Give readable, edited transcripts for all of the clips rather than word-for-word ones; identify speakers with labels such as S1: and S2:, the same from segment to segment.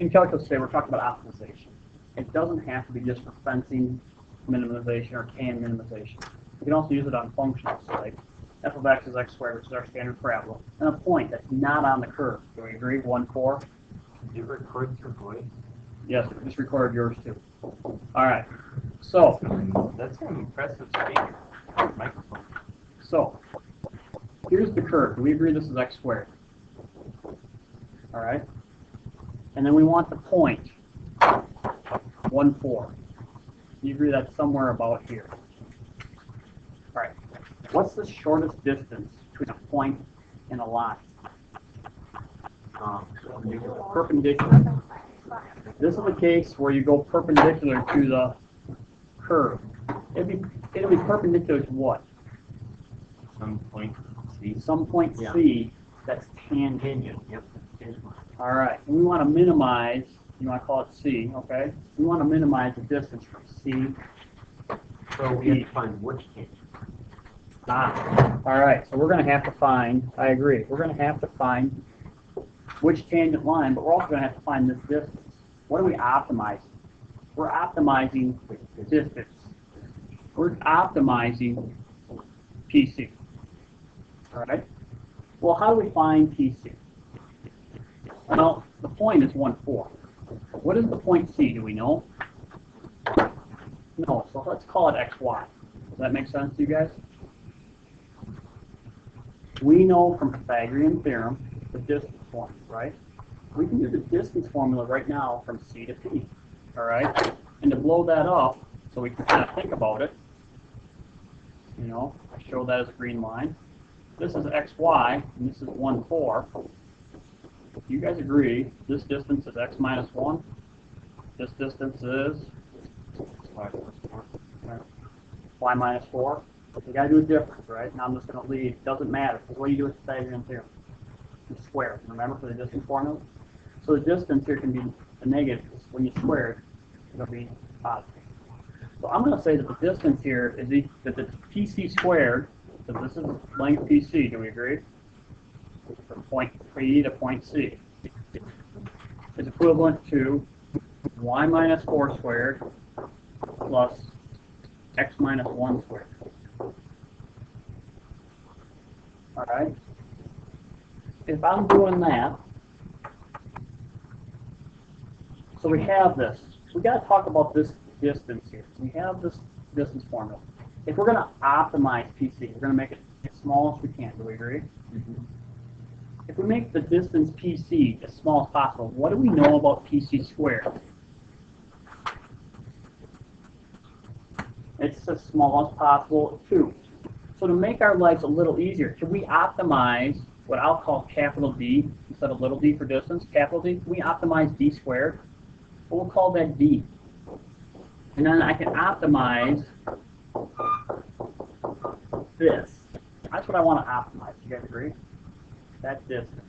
S1: in calculus today, we're talking about optimization. It doesn't have to be just for fencing minimization or can minimization. We can also use it on functions, like f of x is x squared, which is our standard parabola, and a point that's not on the curve. Do we agree? 1, 4?
S2: Did you record your voice?
S1: Yes, we just recorded yours too. All right. So
S2: That's an impressive speaker. Microphone.
S1: So here's the curve. Do we agree this is x squared? All right. And then we want the point 1, 4. You agree that's somewhere about here. All right. What's the shortest distance between a point and a line? Perpendicular. This is the case where you go perpendicular to the curve. It'll be perpendicular to what?
S2: Some point C.
S1: Some point C that's tangent. Yep. All right. And we want to minimize. You want to call it C, okay? We want to minimize the distance from C.
S3: So we have to find which tangent.
S1: All right. So we're going to have to find. I agree. We're going to have to find which tangent line, but we're also going to have to find this distance. What are we optimizing? We're optimizing distance. We're optimizing PC. All right? Well, how do we find PC? Well, the point is 1, 4. What is the point C? Do we know? No, so let's call it XY. Does that make sense to you guys? We know from Pythagorean theorem the distance formula, right? We can do the distance formula right now from C to P, all right? And to blow that up, so we can kind of think about it, you know, I show that as a green line. This is XY, and this is 1, 4. You guys agree this distance is x minus 1? This distance is y minus 4. You got to do a difference, right? Now I'm just going to leave. Doesn't matter, because what do you do with Pythagorean theorem? You square it. Remember for the distance formula? So the distance here can be a negative. When you square it, it'll be positive. So I'm going to say that the distance here is that it's PC squared. So this is length PC. Do we agree? From point P to point C is equivalent to y minus 4 squared plus x minus 1 squared. All right. If I'm doing that, so we have this. We got to talk about this distance here. We have this distance formula. If we're going to optimize PC, we're going to make it as small as we can. Do we agree? Mm-hmm. If we make the distance PC as small as possible, what do we know about PC squared? It's as small as possible, 2. So to make our lives a little easier, can we optimize what I'll call capital D instead of little d for distance? Capital D, can we optimize D squared? We'll call that D. And then I can optimize this. That's what I want to optimize. You guys agree? That distance.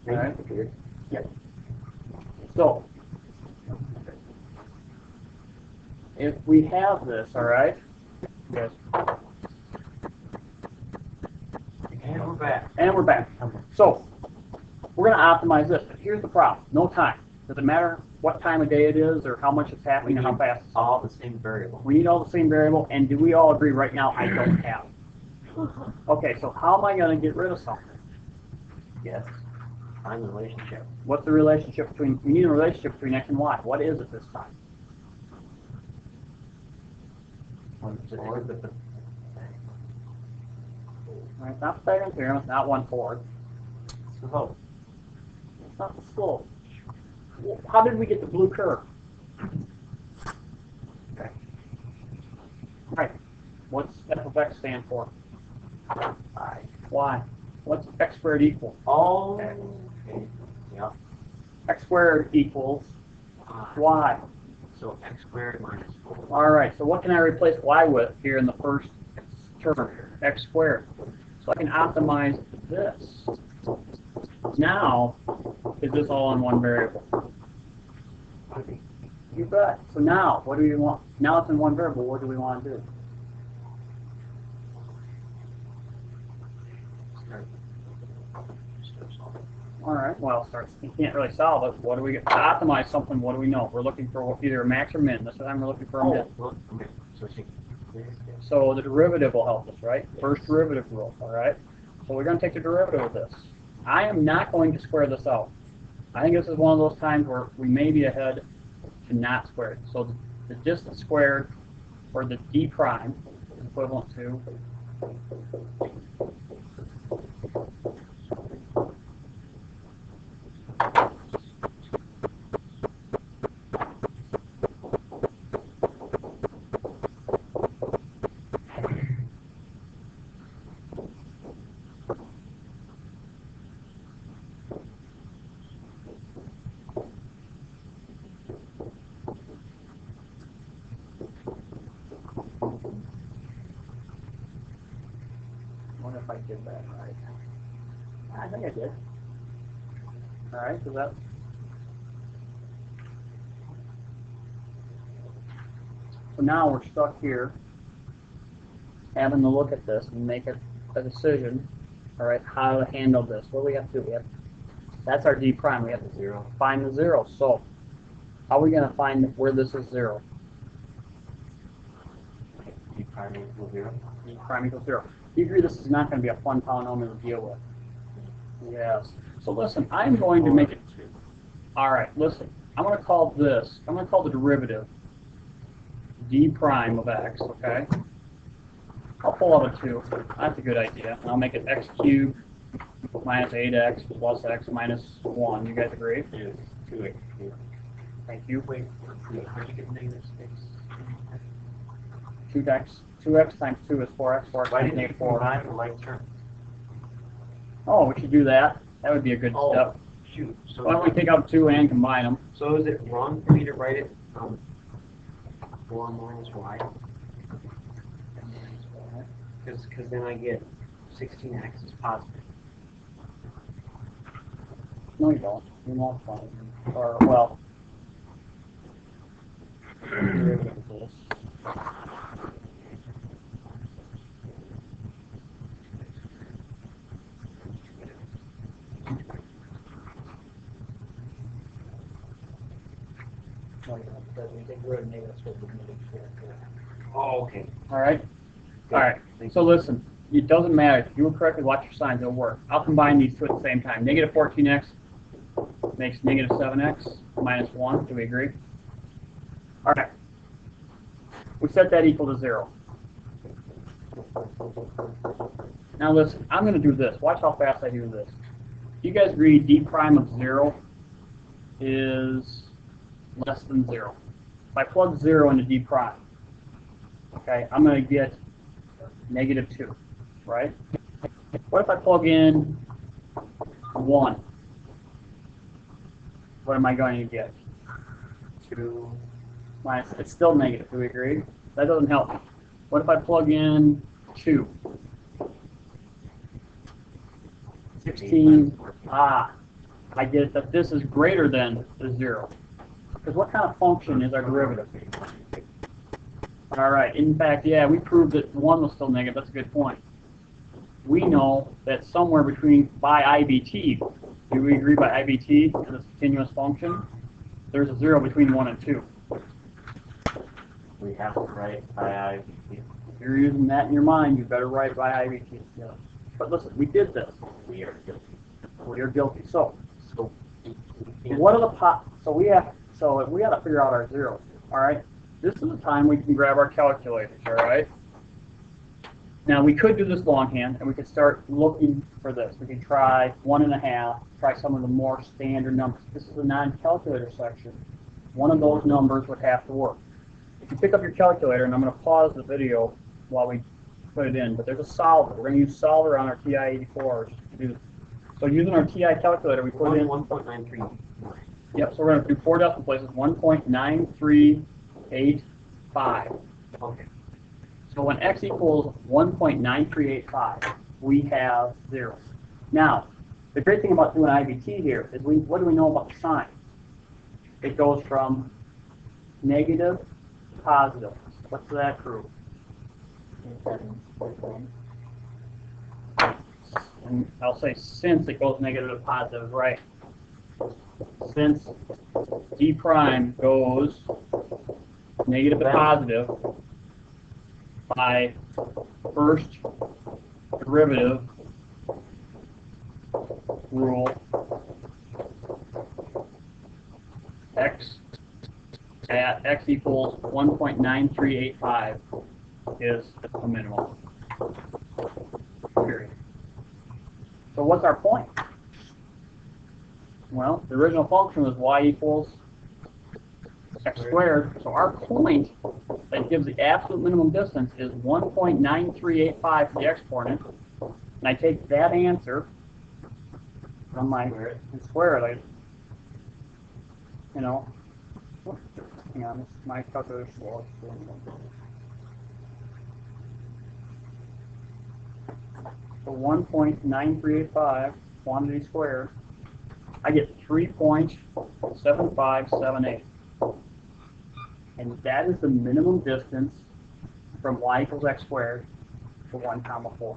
S1: All right? Yeah. So, if we have this, all right? Yes.
S3: And we're back.
S1: And we're back. So, we're going to optimize this. But here's the problem. No time. Does it matter what time of day it is or how much it's happening or how fast it's
S3: all the same variable.
S1: We need all the same variable, and do we all agree right now I don't have it? Okay, so how am I going to get rid of something?
S3: Yes. Find the relationship.
S1: What's the relationship between, we need a relationship between x and y. What is it this time? Right, it's not Pythagorean theorem, it's not 1, 4.
S3: Slope.
S1: It's not the slope. How did we get the blue curve? Okay. Right. What's f of x stand for? I. Y. What's x squared equal?
S3: Oh. Okay. Yeah.
S1: X squared equals y.
S3: So x squared minus 4.
S1: All right. So what can I replace y with here in the first term? X squared. So I can optimize this. Now, is this all in one variable? You bet. So now, what do we want? Now it's in one variable. What do we want to do? All right, well, you can't really solve it. What do we get? To optimize something, what do we know? We're looking for either a max or min. This time we're looking for a min.
S3: Well, okay. So she.
S1: So the derivative will help us, right? First derivative rule, all right? So we're going to take the derivative of this. I am not going to square this out. I think this is one of those times where we may be ahead to not square it. So the distance squared, or the d prime, is equivalent to what if I did that right? I think I did. All right, so that. So now we're stuck here, having to look at this and make a decision. All right, how to handle this? What do we have to do? That's our d prime. We have to find the zero. So how are we going to find where this is zero?
S3: D prime equals 0.
S1: D prime equals 0. Do you agree this is not going to be a fun polynomial to deal with? Yes. So listen, I'm going to make it. All right, listen. I'm going to call this. I'm going to call the derivative d prime of x. Okay. I'll pull out a 2. That's a good idea. And I'll make it x cubed minus 8x plus x minus 1. You guys agree?
S3: Yes. 2x.
S1: Thank you.
S3: Wait, where'd you get negative 6?
S1: 2x times 2 is 4x. 4x
S3: Why
S1: times
S3: didn't you
S1: negative 4.
S3: combine the like term?
S1: Oh, we should do that. That would be a good step.
S3: Shoot. So
S1: Why don't we take out 2 and combine them?
S3: So is it wrong for me to write it 4 minus y? Because then I get 16x is positive.
S1: No, you don't. You multiply it. Or, well, derivative of this. No, you don't, because we take root of negative square root of negative square.
S3: Oh, okay.
S1: All right?
S3: Good.
S1: All right.
S3: Thank
S1: So
S3: you.
S1: listen, it doesn't matter. If you were correctly, watch your signs. It'll work. I'll combine these two at the same time. Negative 14x makes negative 7x minus 1. Do we agree? All right. We set that equal to 0. Now listen, I'm going to do this. Watch how fast I do this. You guys agree d prime of 0 is less than 0. If I plug 0 into d prime, okay, I'm going to get negative 2, right? What if I plug in 1? What am I going to get? 2 minus, it's still negative, do we agree? That doesn't help me. What if I plug in 2? 16, I get that this is greater than the 0. Because what kind of function is our derivative? All right, in fact, yeah, we proved that 1 was still negative. That's a good point. We know that somewhere between, by IBT, do we agree by IBT as a continuous function? There's a 0 between 1 and 2.
S3: We have to write by IBT.
S1: If you're using that in your mind, you better write by IBT. Yeah. But listen, we did this.
S3: We are guilty.
S1: We are guilty. So
S3: So
S1: what are the so we have to figure out our zeros. All right. This is the time we can grab our calculators. All right. Now we could do this longhand, and we could start looking for this. We could try 1.5. Try some of the more standard numbers. This is a non-calculator section. One of those numbers would have to work. If you pick up your calculator, and I'm going to pause the video while we put it in, but there's a solver. We're going to use solver on our TI-84s to do this. So using our TI calculator, we put in
S3: 1.93.
S1: Yep, so we're going to do 4 decimal places, 1.9385.
S3: Okay.
S1: So when x equals 1.9385, we have 0. Now, the great thing about doing IVT here is what do we know about the sign? It goes from negative to positive. What's that prove? and I'll say since it goes negative to positive, right? Since d prime goes negative to positive by first derivative rule, x at x equals 1.9385 is a minimum. Period. So what's our point? Well, the original function was y equals x squared. So our point that gives the absolute minimum distance is 1.9385 for the x-coordinate. And I take that answer from my and square it. Hang on, my calculator slow. So 1.9385 quantity squared, I get 3.7578. And that is the minimum distance from y equals x squared to 1 comma 4.